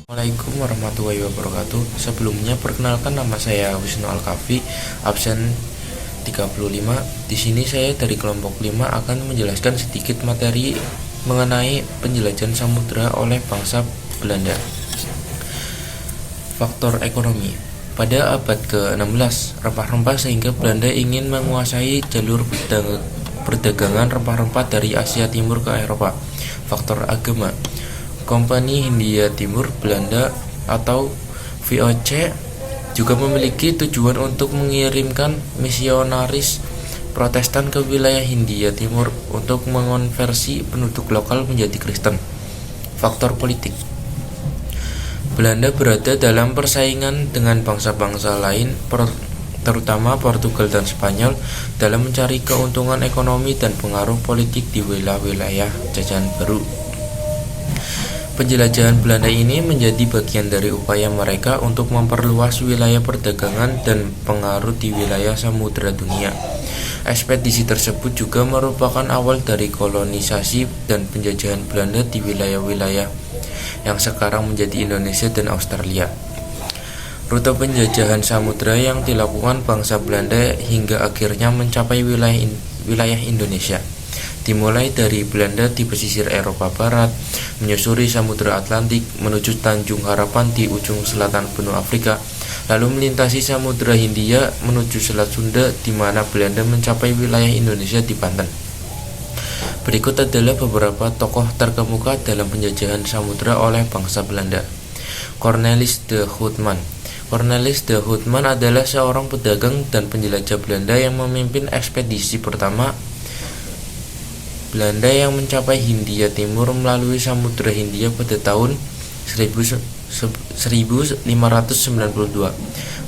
Assalamualaikum warahmatullahi wabarakatuh. Sebelumnya perkenalkan, nama saya Wisnu Alkafi, absen 35. Di sini saya dari kelompok 5 akan menjelaskan sedikit materi mengenai penjelajahan samudera oleh bangsa Belanda. Faktor ekonomi. Pada abad ke-16, rempah-rempah sehingga Belanda ingin menguasai jalur perdagangan rempah-rempah dari Asia Timur ke Eropa. Faktor agama. Kompani Hindia Timur Belanda atau VOC juga memiliki tujuan untuk mengirimkan misionaris Protestan ke wilayah Hindia Timur untuk mengonversi penduduk lokal menjadi Kristen. Faktor politik. Belanda berada dalam persaingan dengan bangsa-bangsa lain, terutama Portugal dan Spanyol, dalam mencari keuntungan ekonomi dan pengaruh politik di wilayah-wilayah jajahan baru. Penjelajahan Belanda ini menjadi bagian dari upaya mereka untuk memperluas wilayah perdagangan dan pengaruh di wilayah samudera dunia. Ekspedisi tersebut juga merupakan awal dari kolonisasi dan penjajahan Belanda di wilayah-wilayah yang sekarang menjadi Indonesia dan Australia. Rute penjajahan samudera yang dilakukan bangsa Belanda hingga akhirnya mencapai wilayah Indonesia dimulai dari Belanda di pesisir Eropa Barat, menyusuri Samudra Atlantik menuju Tanjung Harapan di ujung selatan benua Afrika, lalu melintasi Samudra Hindia menuju Selat Sunda, di mana Belanda mencapai wilayah Indonesia di Banten. Berikut adalah beberapa tokoh terkemuka dalam penjajahan samudera oleh bangsa Belanda. Cornelis de Houtman. Cornelis de Houtman adalah seorang pedagang dan penjelajah Belanda yang memimpin ekspedisi pertama Belanda yang mencapai Hindia Timur melalui Samudra Hindia pada tahun 1592.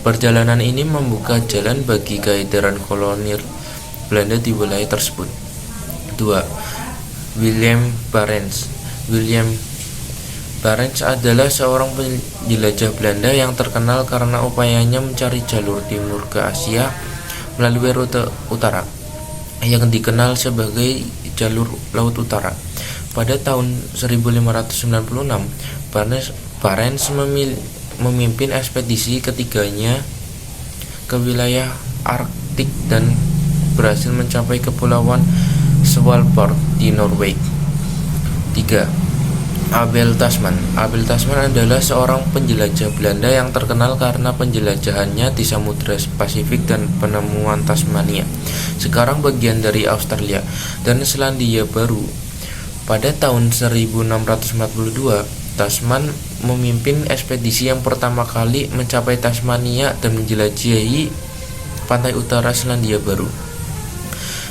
Perjalanan ini membuka jalan bagi keedaran kolonial Belanda di wilayah tersebut. 2. William Barents. William Barents adalah seorang penjelajah Belanda yang terkenal karena upayanya mencari jalur timur ke Asia melalui rute utara yang dikenal sebagai jalur Laut Utara. Pada tahun 1596, Barents memimpin ekspedisi ketiganya ke wilayah Arktik dan berhasil mencapai kepulauan Svalbard di Norway. 3. Abel Tasman. Abel Tasman adalah seorang penjelajah Belanda yang terkenal karena penjelajahannya di Samudra Pasifik dan penemuan Tasmania, sekarang bagian dari Australia, dan Selandia Baru. Pada tahun 1642, Tasman memimpin ekspedisi yang pertama kali mencapai Tasmania dan menjelajahi pantai utara Selandia Baru.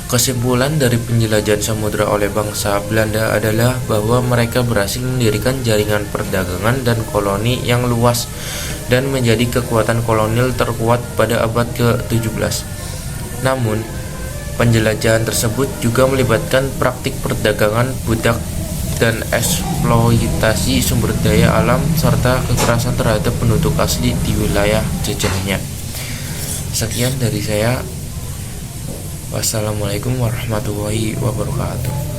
Kesimpulan dari penjelajahan samudera oleh bangsa Belanda adalah bahwa mereka berhasil mendirikan jaringan perdagangan dan koloni yang luas dan menjadi kekuatan kolonial terkuat pada abad ke-17. Namun, penjelajahan tersebut juga melibatkan praktik perdagangan budak dan eksploitasi sumber daya alam serta kekerasan terhadap penduduk asli di wilayah jajahannya. Sekian dari saya. Wassalamualaikum warahmatullahi wabarakatuh.